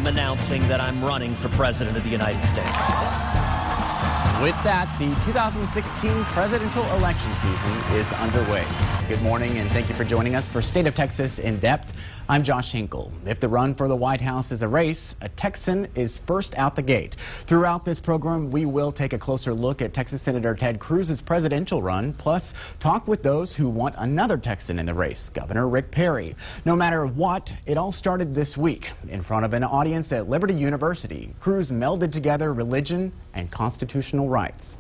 am announcing that I'm running for President of the United States. With that, the 2016 presidential election season is underway. Good morning and thank you for joining us for State of Texas in Depth. I'm Josh Hinkle. If the run for the White House is a race, a Texan is first out the gate. Throughout this program, we will take a closer look at Texas Senator Ted Cruz's presidential run, plus talk with those who want another Texan in the race, Governor Rick Perry. No matter what, it all started this week. In front of an audience at Liberty University, Cruz melded together religion and constitutional rights.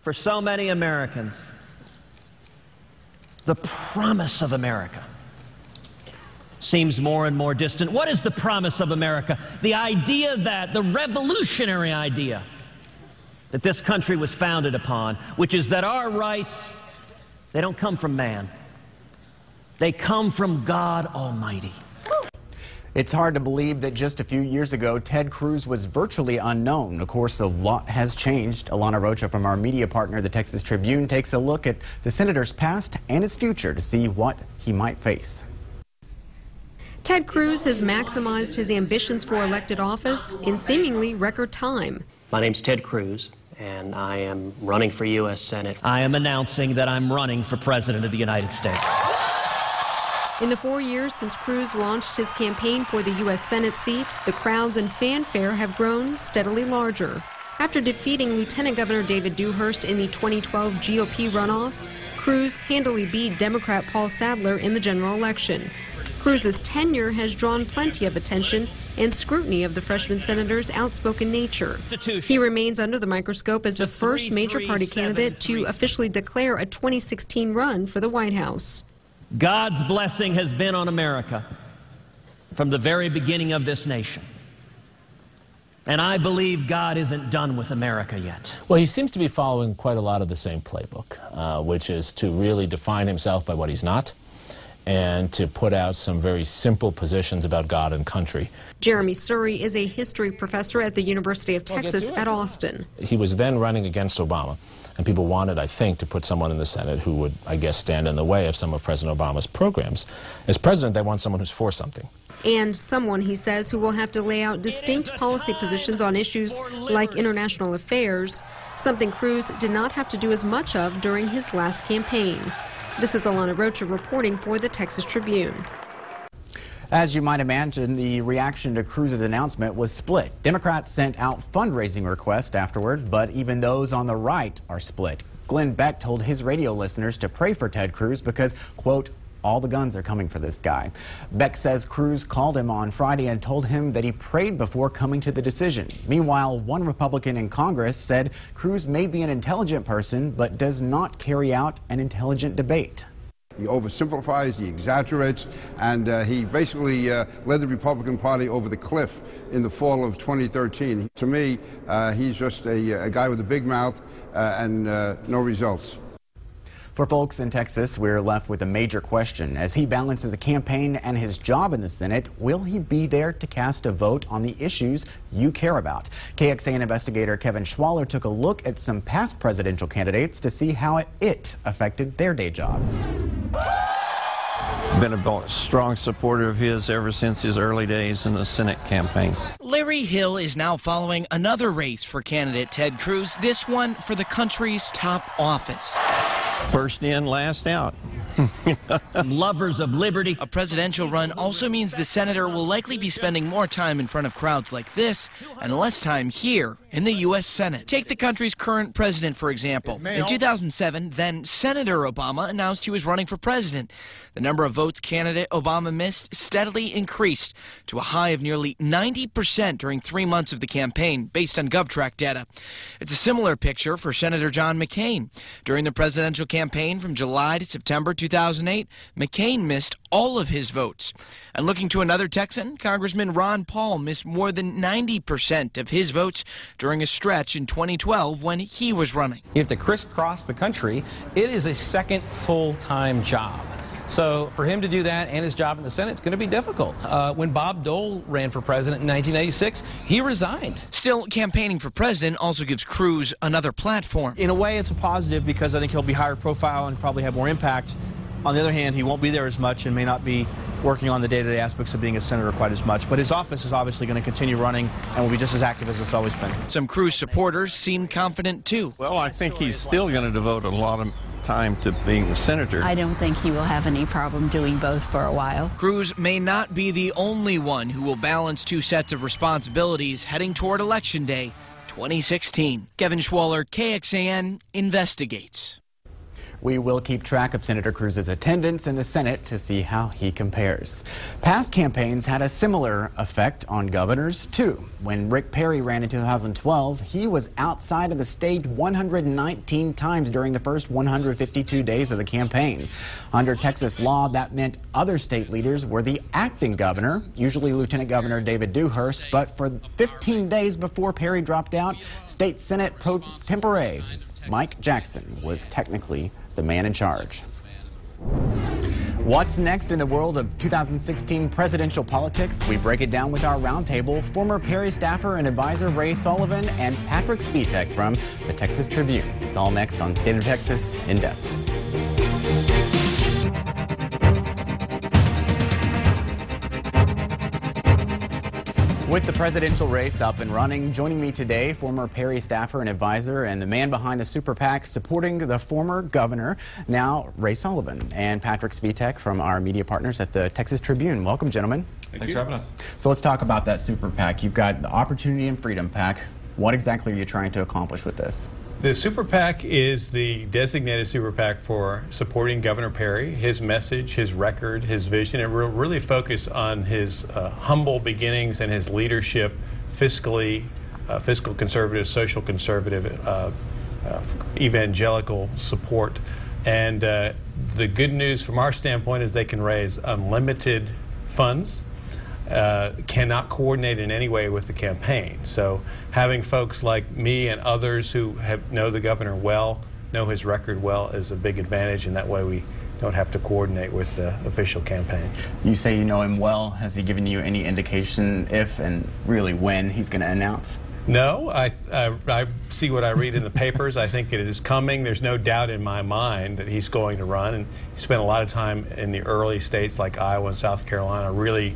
For so many Americans, the promise of America seems more and more distant. What is the promise of America? The idea that, the revolutionary idea that this country was founded upon, which is that our rights, they don't come from man. They come from God Almighty. It's hard to believe that just a few years ago, Ted Cruz was virtually unknown. Of course, a lot has changed. Alana Rocha from our media partner, the Texas Tribune, takes a look at the senator's past and his future to see what he might face. Ted Cruz has maximized his ambitions for elected office in seemingly record time. My name's Ted Cruz, and I am running for U.S. Senate. I am announcing that I'm running for President of the United States. In the 4 years since Cruz launched his campaign for the U.S. Senate seat, the crowds and fanfare have grown steadily larger. After defeating Lieutenant Governor David Dewhurst in the 2012 GOP runoff, Cruz handily beat Democrat Paul Sadler in the general election. Cruz's tenure has drawn plenty of attention and scrutiny of the freshman senator's outspoken nature. He remains under the microscope as the first major party candidate to officially declare a 2016 run for the White House. God's blessing has been on America from the very beginning of this nation. And I believe God isn't done with America yet. Well, he seems to be following quite a lot of the same playbook, which is to really define himself by what he's not, and to put out some very simple positions about God and country. Jeremy Surrey is a history professor at the University of Texas at Austin. He was then running against Obama, and people wanted, I think, to put someone in the Senate who would, I guess, stand in the way of some of President Obama's programs. As president, they want someone who's for something. And someone, he says, who will have to lay out distinct policy positions on issues like international affairs, something Cruz did not have to do as much of during his last campaign. This is Alana Rocha reporting for the Texas Tribune. As you might imagine, the reaction to Cruz's announcement was split. Democrats sent out fundraising requests afterwards, but even those on the right are split. Glenn Beck told his radio listeners to pray for Ted Cruz because, quote, all the guns are coming for this guy. Beck says Cruz called him on Friday and told him that he prayed before coming to the decision. Meanwhile, one Republican in Congress said Cruz may be an intelligent person, but does not carry out an intelligent debate. He oversimplifies, he exaggerates, and he basically led the Republican Party over the cliff in the fall of 2013. To me, he's just a guy with a big mouth and no results. For folks in Texas, we're left with a major question. As he balances a campaign and his job in the Senate, will he be there to cast a vote on the issues you care about? KXAN investigator Kevin Schwaller took a look at some past presidential candidates to see how it affected their day job. Been a strong supporter of his ever since his early days in the Senate campaign. Larry Hill is now following another race for candidate Ted Cruz, this one for the country's top office. First in, last out. Lovers of liberty. A presidential run also means the senator will likely be spending more time in front of crowds like this and less time here in the U.S. Senate. Take the country's current president, for example. In 2007, then Senator Obama announced he was running for president. The number of votes candidate Obama missed steadily increased to a high of nearly 90% during 3 months of the campaign, based on GovTrack data. It's a similar picture for Senator John McCain. During the presidential campaign from July to September 2008, McCain missed all of his votes. And looking to another Texan, Congressman Ron Paul missed more than 90% of his votes during a stretch in 2012 when he was running. You have to crisscross the country. It is a second full-time job. So for him to do that and his job in the Senate, it's going to be difficult. When Bob Dole ran for president in 1986, he resigned. Still, campaigning for president also gives Cruz another platform. In a way, it's a positive because I think he'll be higher profile and probably have more impact. On the other hand, he won't be there as much and may not be working on the day-to-day aspects of being a senator quite as much. But his office is obviously going to continue running and will be just as active as it's always been. Some Cruz supporters seem confident, too. Well, I think he's still going to devote a lot of time to being the senator. I don't think he will have any problem doing both for a while. Cruz may not be the only one who will balance two sets of responsibilities heading toward Election Day 2016. Kevin Schwaller, KXAN, investigates. We will keep track of Senator Cruz's attendance in the Senate to see how he compares. Past campaigns had a similar effect on governors, too. When Rick Perry ran in 2012, he was outside of the state 119 times during the first 152 days of the campaign. Under Texas law, that meant other state leaders were the acting governor, usually Lieutenant Governor David Dewhurst, but for 15 days before Perry dropped out, State Senate pro tempore Mike Jackson was technically the man in charge. What's next in the world of 2016 presidential politics? We break it down with our roundtable, former Perry staffer and advisor Ray Sullivan and Patrick Svitek from the Texas Tribune. It's all next on State of Texas in Depth. With the presidential race up and running, joining me today, former Perry staffer and advisor and the man behind the super PAC supporting the former governor, now Ray Sullivan, and Patrick Svitek from our media partners at the Texas Tribune. Welcome, gentlemen. Thanks for having us. So let's talk about that super PAC. You've got the Opportunity and Freedom PAC. What exactly are you trying to accomplish with this? The Super PAC is the designated Super PAC for supporting Governor Perry, his message, his record, his vision, and we'll really focus on his humble beginnings and his leadership, fiscally, fiscal conservative, social conservative, evangelical support. And the good news from our standpoint is they can raise unlimited funds, cannot coordinate in any way with the campaign. So having folks like me and others who know the governor well, know his record well, is a big advantage, and that way we don't have to coordinate with the official campaign. You say you know him well. Has he given you any indication if and really when he's going to announce? No, I see what I read in the papers. I think it is coming. There's no doubt in my mind that he's going to run, and he spent a lot of time in the early states like Iowa and South Carolina really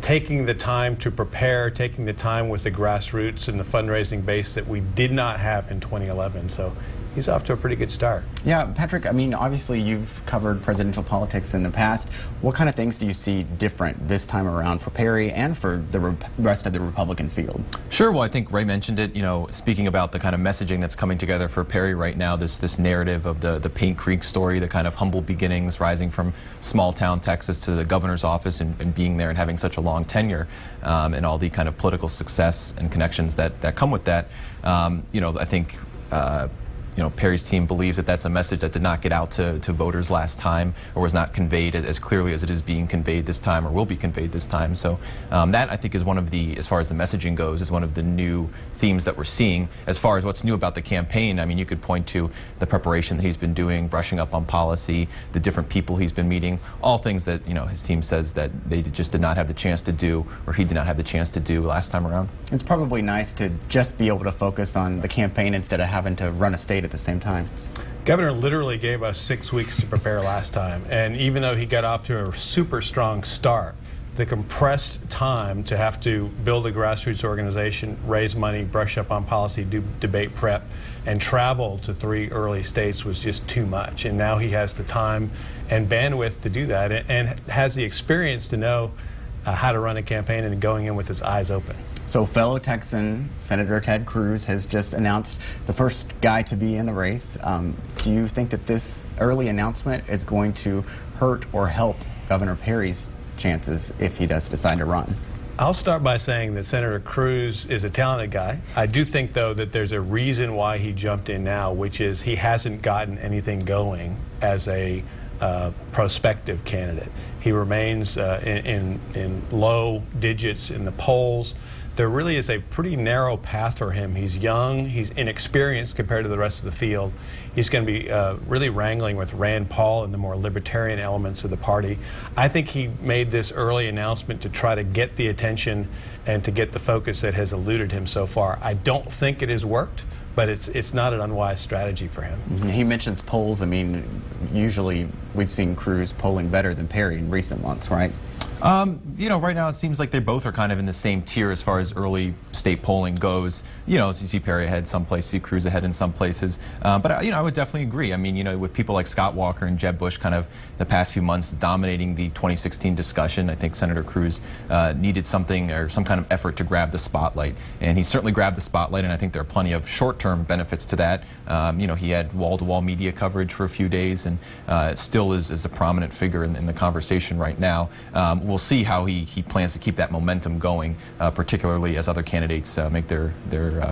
taking the time to prepare, taking the time with the grassroots and the fundraising base that we did not have in 2011. So he's off to a pretty good start. Yeah, Patrick, I mean, obviously you've covered presidential politics in the past. What kind of things do you see different this time around for Perry and for the rest of the Republican field? Sure, well, I think Ray mentioned it, you know, speaking about the kind of messaging that's coming together for Perry right now, this narrative of the Paint Creek story, the kind of humble beginnings, rising from small town Texas to the governor's office and being there and having such a long tenure, and all the kind of political success and connections that come with that. You know, I think you know, Perry's team believes that that's a message that did not get out to voters last time, or was not conveyed as clearly as it is being conveyed this time, or will be conveyed this time. So that, I think, is one of the, as far as the messaging goes, is one of the new themes that we're seeing. As far as what's new about the campaign, I mean, you could point to the preparation that he's been doing, brushing up on policy, the different people he's been meeting, all things that, you know, his team says that they just did not have the chance to do, or he did not have the chance to do last time around. It's probably nice to just be able to focus on the campaign instead of having to run a state at the same time. Governor literally gave us 6 weeks to prepare last time, and even though he got off to a super strong start, the compressed time to have to build a grassroots organization, raise money, brush up on policy, do debate prep, and travel to 3 early states was just too much. And now he has the time and bandwidth to do that, and has the experience to know how to run a campaign and going in with his eyes open. So fellow Texan Senator Ted Cruz has just announced the first guy to be in the race. Do you think that this early announcement is going to hurt or help Governor Perry's chances if he does decide to run? I'll start by saying that Senator Cruz is a talented guy. I do think, though, that there's a reason why he jumped in now, which is he hasn't gotten anything going as a prospective candidate. He remains in low digits in the polls. There really is a pretty narrow path for him. He's young, he's inexperienced compared to the rest of the field. He's going to be really wrangling with Rand Paul and the more libertarian elements of the party. I think he made this early announcement to try to get the attention and to get the focus that has eluded him so far. I don't think it has worked, but it's not an unwise strategy for him. He mentions polls. I mean, usually we've seen Cruz polling better than Perry in recent months, right? You know, right now it seems like they both are kind of in the same tier as far as early state polling goes. You know, so you see Perry ahead some places, see Cruz ahead in some places. But, you know, I would definitely agree. I mean, you know, with people like Scott Walker and Jeb Bush kind of the past few months dominating the 2016 discussion, I think Senator Cruz needed something or some kind of effort to grab the spotlight. And he certainly grabbed the spotlight, and I think there are plenty of short-term benefits to that. You know, he had wall-to-wall media coverage for a few days and still is a prominent figure in the conversation right now. We'll see how he plans to keep that momentum going, particularly as other candidates make their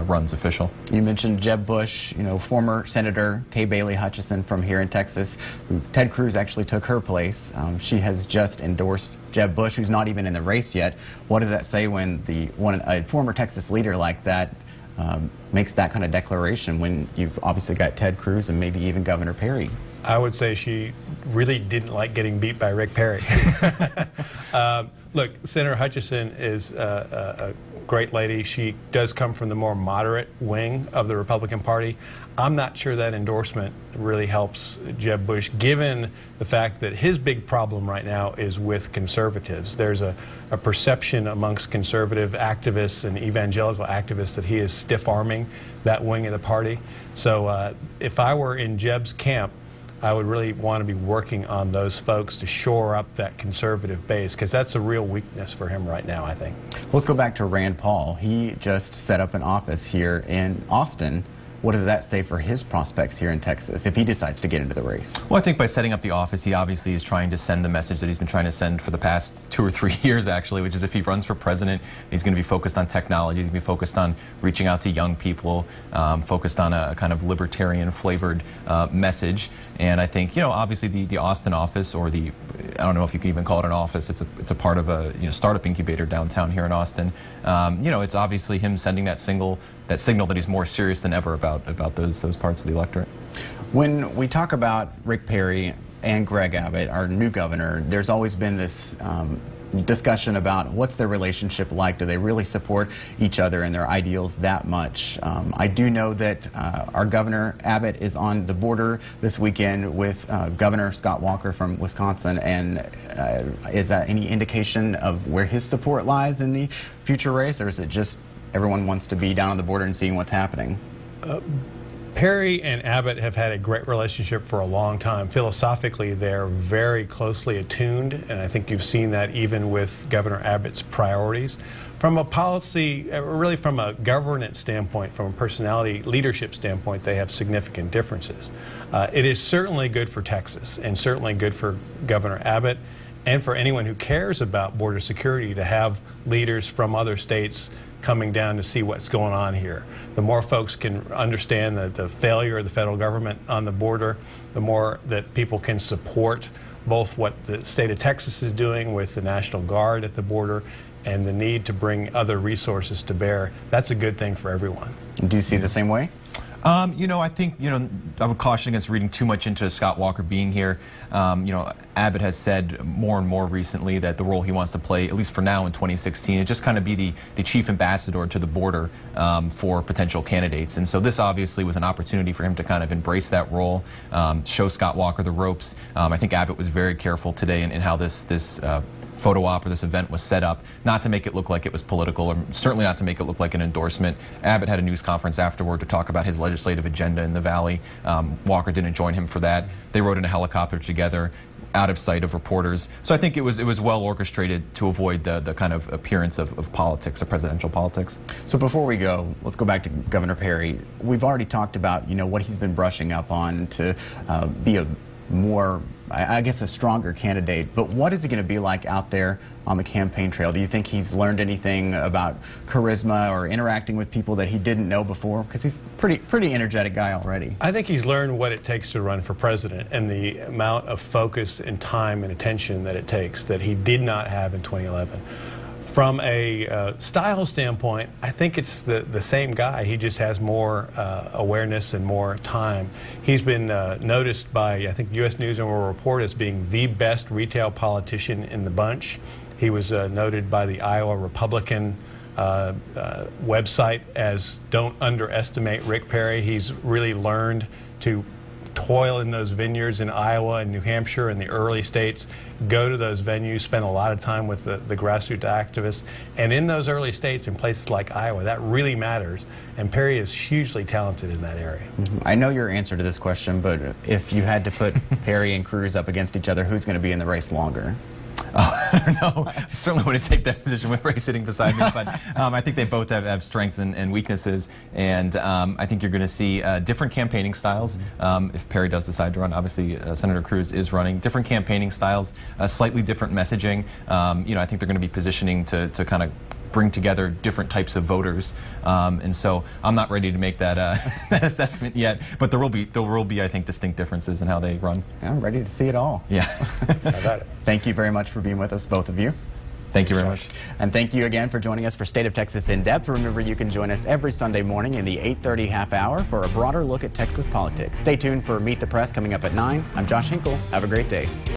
runs official. You mentioned Jeb Bush, you know, former Senator Kay Bailey Hutchison from here in Texas, who Ted Cruz actually took her place. She has just endorsed Jeb Bush, who's not even in the race yet. What does that say when a former Texas leader like that makes that kind of declaration when you've obviously got Ted Cruz and maybe even Governor Perry? I would say she really didn't like getting beat by Rick Perry. Look, Senator Hutchison is a great lady. She does come from the more moderate wing of the Republican Party. I'm not sure that endorsement really helps Jeb Bush, given the fact that his big problem right now is with conservatives. There's a perception amongst conservative activists and evangelical activists that he is stiff-arming that wing of the party. So if I were in Jeb's camp, I would really want to be working on those folks to shore up that conservative base, because that's a real weakness for him right now, I think. Let's go back to Rand Paul. He just set up an office here in Austin. What does that say for his prospects here in Texas if he decides to get into the race? Well, I think by setting up the office, he obviously is trying to send the message that he's been trying to send for the past 2 or 3 years, actually, which is if he runs for president, he's going to be focused on technology, he's going to be focused on reaching out to young people, focused on a kind of libertarian-flavored message. And I think, you know, obviously the Austin office, or I don't know if you can even call it an office, it's a part of a startup incubator downtown here in Austin. You know, it's obviously him sending that signal that he's more serious than ever about those parts of the electorate. When we talk about Rick Perry and Greg Abbott, our new governor, there's always been this discussion about what's their relationship like. Do they really support each other and their ideals that much? I do know that our Governor Abbott is on the border this weekend with Governor Scott Walker from Wisconsin, and is that any indication of where his support lies in the future race, or is it just everyone wants to be down on the border and seeing what's happening? Perry and Abbott have had a great relationship for a long time. Philosophically, they're very closely attuned, and I think you've seen that even with Governor Abbott's priorities. From a policy, really from a governance standpoint, from a personality leadership standpoint, they have significant differences. It is certainly good for Texas, and certainly good for Governor Abbott, and for anyone who cares about border security, to have leaders from other states coming down to see what's going on here. The more folks can understand the failure of the federal government on the border, the more that people can support both what the state of Texas is doing with the National Guard at the border and the need to bring other resources to bear. That's a good thing for everyone. Do you see it the same way? You know, I think, you know, I would caution against reading too much into Scott Walker being here. You know, Abbott has said more and more recently that the role he wants to play, at least for now in 2016, is just kind of be the chief ambassador to the border for potential candidates. And so this obviously was an opportunity for him to kind of embrace that role, show Scott Walker the ropes. I think Abbott was very careful today in how this photo op or this event was set up, not to make it look like it was political, or certainly not to make it look like an endorsement. Abbott had a news conference afterward to talk about his legislative agenda in the Valley. Walker didn't join him for that. They rode in a helicopter together, out of sight of reporters. So I think it was well orchestrated to avoid the kind of appearance of politics or presidential politics. So before we go, let's go back to Governor Perry. We've already talked about, you know, what he's been brushing up on to be a more, I guess, a stronger candidate. But what is he going to be like out there on the campaign trail? Do you think he's learned anything about charisma or interacting with people that he didn't know before? Because he's pretty energetic guy already. I think he's learned what it takes to run for president, and the amount of focus and time and attention that it takes that he did not have in 2011. From a style standpoint, I think it's the same guy. He just has more awareness and more time. He's been noticed by, I think, U.S. News and World Report as being the best retail politician in the bunch. He was noted by the Iowa Republican website as Don't Underestimate Rick Perry. He's really learned to toil in those vineyards in Iowa and New Hampshire and the early states, go to those venues, spend a lot of time with the grassroots activists. And in those early states, in places like Iowa, that really matters. And Perry is hugely talented in that area. I know your answer to this question, but if you had to put Perry and Cruz up against each other, who's going to be in the race longer? I don't know. I certainly wouldn't take that position with Ray sitting beside me, but I think they both have strengths and weaknesses, and I think you're going to see different campaigning styles. If Perry does decide to run, obviously Senator Cruz is running. Different campaigning styles, slightly different messaging. You know, I think they're going to be positioning to kind of bring together different types of voters, and so I'm not ready to make that, that assessment yet, but there will be, I think, distinct differences in how they run. I'm ready to see it all. Yeah. I got it. Thank you very much for being with us, both of you. Thank you very much. And thank you again for joining us for State of Texas In Depth. Remember, you can join us every Sunday morning in the 8:30 half hour for a broader look at Texas politics. Stay tuned for Meet the Press coming up at 9. I'm Josh Hinkle. Have a great day.